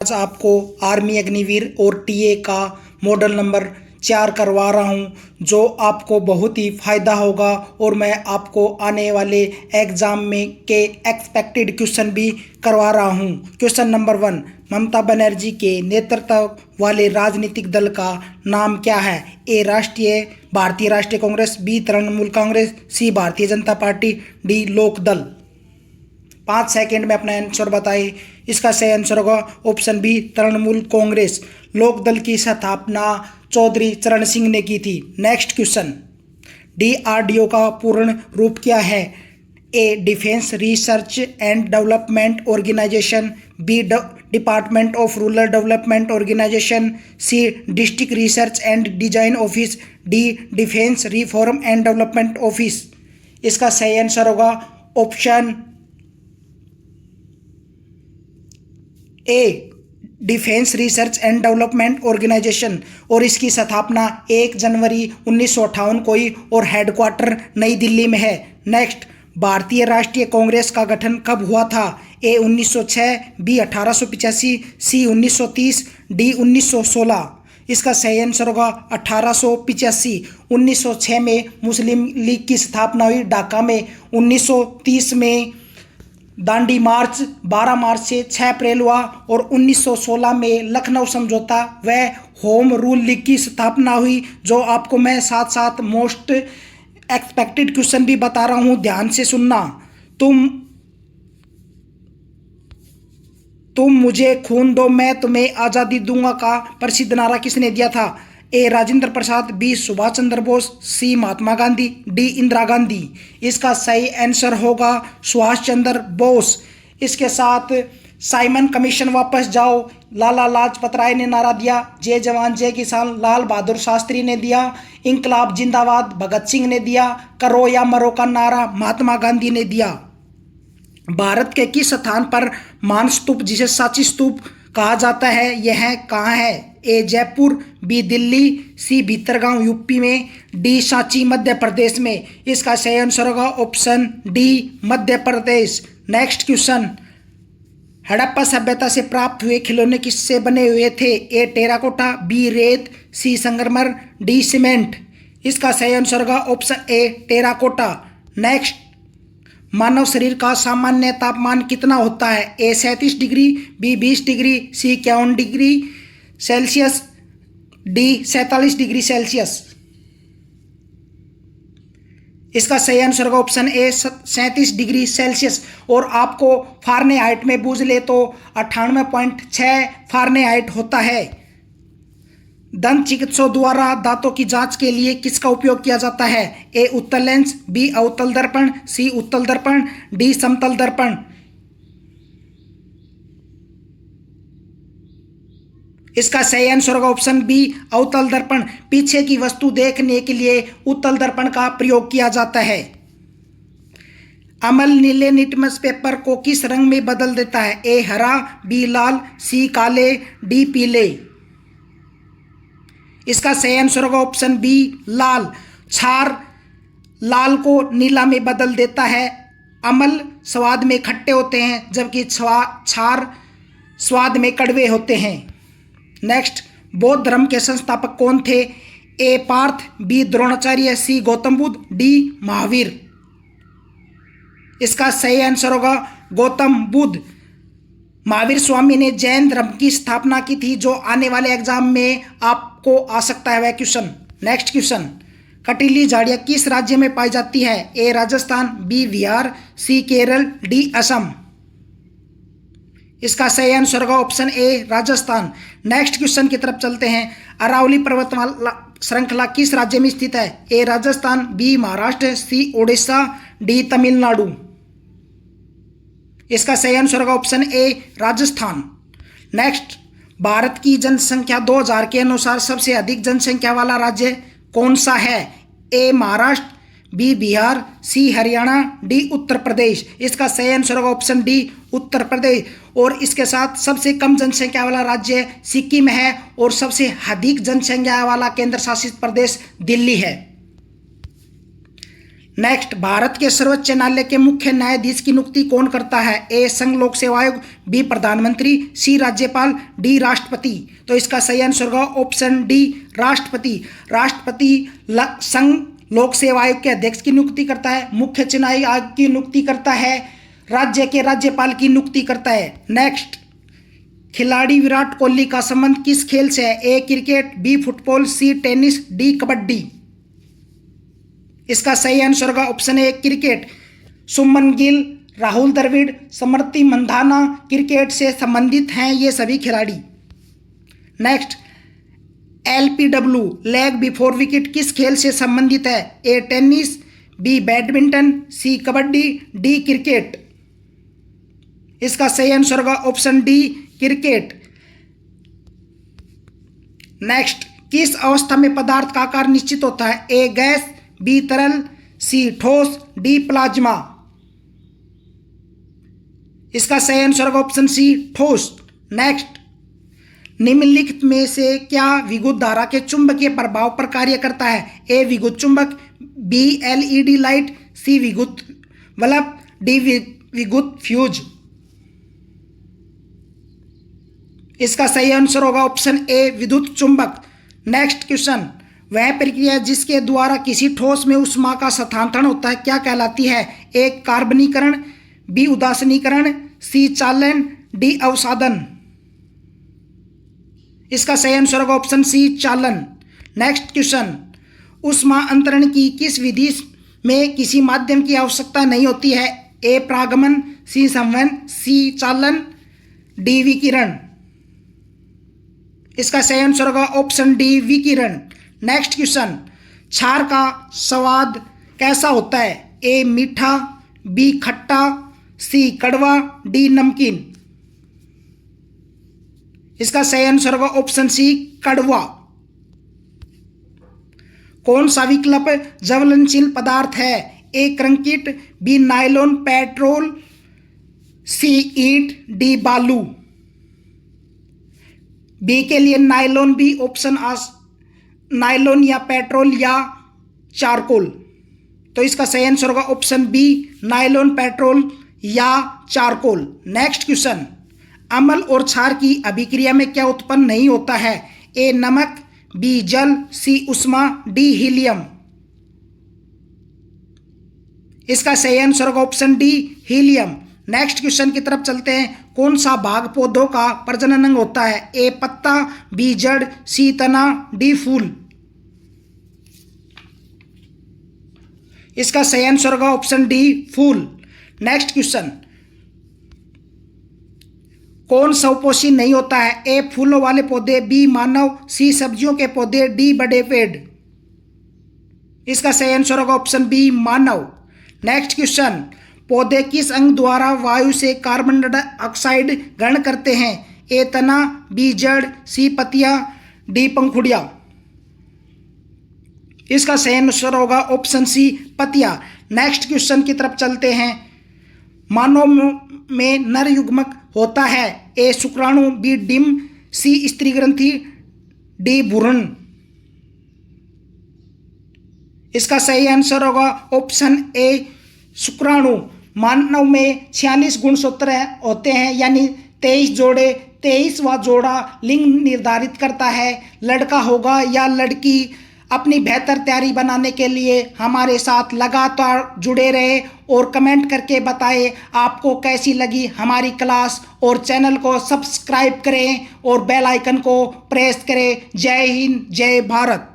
आज आपको आर्मी अग्निवीर और टीए का मॉडल नंबर 4 करवा रहा हूं, जो आपको बहुत ही फ़ायदा होगा और मैं आपको आने वाले एग्ज़ाम में के एक्सपेक्टेड क्वेश्चन भी करवा रहा हूं। क्वेश्चन नंबर 1, ममता बनर्जी के नेतृत्व वाले राजनीतिक दल का नाम क्या है? ए भारतीय राष्ट्रीय कांग्रेस, बी तृणमूल कांग्रेस, सी भारतीय जनता पार्टी, डी लोक दल। 5 सेकंड में अपना आंसर बताएं। इसका सही आंसर होगा ऑप्शन बी तृणमूल कांग्रेस। लोक दल की स्थापना चौधरी चरण सिंह ने की थी। नेक्स्ट क्वेश्चन, डीआरडीओ का पूर्ण रूप क्या है? A defence research and development organisation, B department of rural development organisation, C district research and design office, D defence reform and development office. इसका सही आंसर होगा option A defence research and development organisation, और इसकी स्थापना 1 जनवरी 1958 को ही और headquarter नई दिल्ली में है। नेक्स्ट, भारतीय राष्ट्रीय कांग्रेस का गठन कब हुआ था? ए 1906, बी 1885, सी 1930, डी 1916। इसका सही आंसर होगा 1885। 1906 में मुस्लिम लीग की स्थापना हुई ढाका में। 1930 में दांडी मार्च 12 मार्च से 6 अप्रैल हुआ और 1916 में लखनऊ समझौता व होम रूल लीग की स्थापना हुई, जो आपको मैं साथ साथ मोस्ट एक्सपेक्टेड क्वेश्चन भी बता रहा हूं, ध्यान से सुनना। तुम मुझे खून दो मैं तुम्हें आज़ादी दूंगा का प्रसिद्ध नारा किसने दिया था? ए राजेंद्र प्रसाद, बी सुभाष चंद्र बोस, सी महात्मा गांधी, डी इंदिरा गांधी। इसका सही आंसर होगा सुभाष चंद्र बोस। इसके साथ साइमन कमीशन वापस जाओ लाला लाजपत राय ने नारा दिया, जय जवान जय किसान लाल बहादुर शास्त्री ने दिया, इंकलाब जिंदाबाद भगत सिंह ने दिया, करो या मरो का नारा महात्मा गांधी ने दिया। भारत के किस स्थान पर मान स्तूप जिसे सांची स्तूप कहा जाता है, यह कहाँ है? ए जयपुर, बी दिल्ली, सी भीतरगांव यूपी में, डी सांची मध्य प्रदेश में। इसका सही आंसर होगा option D Madhya Pradesh. Next question, Harappa सभ्यता से प्राप्त हुए खिलौने किससे बने हुए थे? ए टेराकोटा, बी रेत, सी संगमरमर, डी सीमेंट। इसका सही आंसर होगा ऑप्शन ए टेराकोटा। नेक्स्ट, मानव शरीर का सामान्य तापमान कितना होता है? ए 37 डिग्री, बी 20 डिग्री, सी 51 degree Celsius, D 47 degree Celsius. इसका सही आंसर होगा ऑप्शन ए 37 डिग्री सेल्सियस। और आपको फारेनहाइट में बूझ ले तो 98.6 फारेनहाइट होता है। दंत चिकित्सकों द्वारा दांतों की जांच के लिए किसका उपयोग किया जाता है? ए उत्तल लेंस, बी अवतल दर्पण, सी उत्तल दर्पण, डी समतल दर्पण। इसका सही आंसर होगा ऑप्शन बी अवतल दर्पण। पीछे की वस्तु देखने के लिए उत्तल दर्पण का प्रयोग किया जाता है। अमल नीले लिटमस पेपर को किस रंग में बदल देता है? ए हरा, बी लाल, सी काले, डी पीले। इसका सही आंसर होगा ऑप्शन बी लाल। क्षार लाल को नीला में बदल देता है। अमल स्वाद में खट्टे होते हैं, जबकि क्षार स्वाद में कड़वे होते हैं। नेक्स्ट, बौद्ध धर्म के संस्थापक कौन थे? ए पार्थ, बी द्रोणाचार्य, सी गौतम बुद्ध, डी महावीर। इसका सही आंसर होगा गौतम बुद्ध। महावीर स्वामी ने जैन धर्म की स्थापना की थी, जो आने वाले एग्जाम में आपको आ सकता है वह क्वेश्चन। नेक्स्ट क्वेश्चन, कटीली झाड़ियाँ किस राज्य में पाई जाती है? ए राजस्थान, बी बिहार, सी केरल, डी असम। इसका सही आंसर होगा ऑप्शन ए राजस्थान। नेक्स्ट क्वेश्चन की तरफ चलते हैं। अरावली पर्वतमाला श्रृंखला किस राज्य में स्थित है? ए राजस्थान, बी महाराष्ट्र, सी ओडिशा, डी तमिलनाडु। इसका सही आंसर होगा ऑप्शन ए राजस्थान। नेक्स्ट, भारत की जनसंख्या 2000 के अनुसार सबसे अधिक जनसंख्या वाला राज्य कौन सा है? ए महाराष्ट्र, बी बिहार, सी हरियाणा, डी उत्तर प्रदेश। इसका सही आंसर होगा ऑप्शन डी उत्तर प्रदेश। और इसके साथ सबसे कम जनसंख्या वाला राज्य सिक्किम है और सबसे अधिक जनसंख्या वाला केंद्र शासित प्रदेश दिल्ली है। नेक्स्ट, भारत के सर्वोच्च न्यायालय के मुख्य न्यायाधीश की नियुक्ति कौन करता है? ए संघ लोक सेवा आयोग, बी प्रधानमंत्री, सी राज्यपाल, डी राष्ट्रपति। तो इसका सही आंसर होगा ऑप्शन डी राष्ट्रपति। राष्ट्रपति संघ लोक सेवा आयोग के अध्यक्ष की नियुक्ति करता है, मुख्य चुनावी आयोग की नियुक्ति करता है, राज्य के राज्यपाल की नियुक्ति करता है। नेक्स्ट, खिलाड़ी विराट कोहली का संबंध किस खेल से है? A cricket, B football, C tennis, D kabaddi. इसका सही आंसर होगा option A cricket. Suman Gill, Rahul Dravid, Smriti Mandhana cricket से संबंधित हैं ये सभी खिलाड़ी। Next, LPW leg before wicket किस खेल से संबंधित है? A tennis, B badminton, C kabaddi, D cricket. इसका सही आंसर होगा ऑप्शन डी क्रिकेट। नेक्स्ट, किस अवस्था में पदार्थ का आकार निश्चित होता है? ए गैस, बी तरल, सी ठोस, डी प्लाज्मा। इसका सही आंसर होगा ऑप्शन सी ठोस। नेक्स्ट, निम्नलिखित में से क्या विद्युत धारा के चुंबकीय प्रभाव पर कार्य करता है? ए विद्युत चुंबक, बी LED लाइट, सी विद्युत बल्ब, डी विद्युत फ्यूज। इसका सही आंसर होगा ऑप्शन ए विद्युत चुंबक। नेक्स्ट क्वेश्चन, वह प्रक्रिया जिसके द्वारा किसी ठोस में ऊष्मा का स्थानांतरण होता है क्या कहलाती है? ए कार्बनीकरण, बी उदासीनीकरण, सी चालन, डी अवसादन। इसका सही आंसर होगा ऑप्शन सी चालन। नेक्स्ट क्वेश्चन, ऊष्मा अंतरण की किस विधि में किसी माध्यम की आवश्यकता नहीं होती है? ए प्रागमन, सी संवहन, सी चालन, डी विकिरण। इसका सही आंसर होगा ऑप्शन डी विकिरण। नेक्स्ट क्वेश्चन, क्षार का स्वाद कैसा होता है? ए मीठा, बी खट्टा, सी कड़वा, डी नमकीन। इसका सही आंसर होगा ऑप्शन सी कड़वा। कौन सा विकल्प ज्वलनशील पदार्थ है? ए कंक्रीट, बी नायलॉन पेट्रोल, सी ईंट, डी बालू। बी के लिए नायलॉन भी ऑप्शन नायलॉन या पेट्रोल या चारकोल। तो इसका सही आंसर होगा ऑप्शन बी नायलॉन पेट्रोल या चारकोल। नेक्स्ट क्वेश्चन, अम्ल और क्षार की अभिक्रिया में क्या उत्पन्न नहीं होता है? ए नमक, बी जल, सी उष्मा, डी हीलियम। इसका सही आंसर होगा option D helium. Next question की तरफ चलते हैं, कौन सा भाग पौधों का प्रजनन अंग होता है? ए पत्ता, बी जड़, सी तना, डी फूल। इसका सही आंसर होगा ऑप्शन डी फूल। नेक्स्ट क्वेश्चन, कौन सौपोषी नहीं होता है? ए फूलों वाले पौधे, बी मानव, सी सब्जियों के पौधे, डी बड़े पेड़। इसका सही आंसर होगा ऑप्शन बी मानव। नेक्स्ट क्वेश्चन, पौधे किस अंग द्वारा वायु से कार्बन डाइऑक्साइड ग्रहण करते हैं? ए तना, बी जड़, सी पत्तियां, डी पंखुड़ियां। इसका सही आंसर होगा ऑप्शन सी पत्तियां। नेक्स्ट क्वेश्चन की तरफ चलते हैं, मानव में नर युग्मक होता है? ए शुक्राणु, बी डिम, सी स्त्री ग्रंथि, डी भ्रूण। इसका सही आंसर होगा ऑप्शन ए शुक्राणु। मानव में 46 गुणसूत्र होते हैं, यानी 23 जोड़े। 23वां जोड़ा लिंग निर्धारित करता है, लड़का होगा या लड़की। अपनी बेहतर तैयारी बनाने के लिए हमारे साथ लगातार जुड़े रहे और कमेंट करके बताएं आपको कैसी लगी हमारी क्लास, और चैनल को सब्सक्राइब करें और बेल आइकन को प्रेस करें। जय हिंद, जय भारत।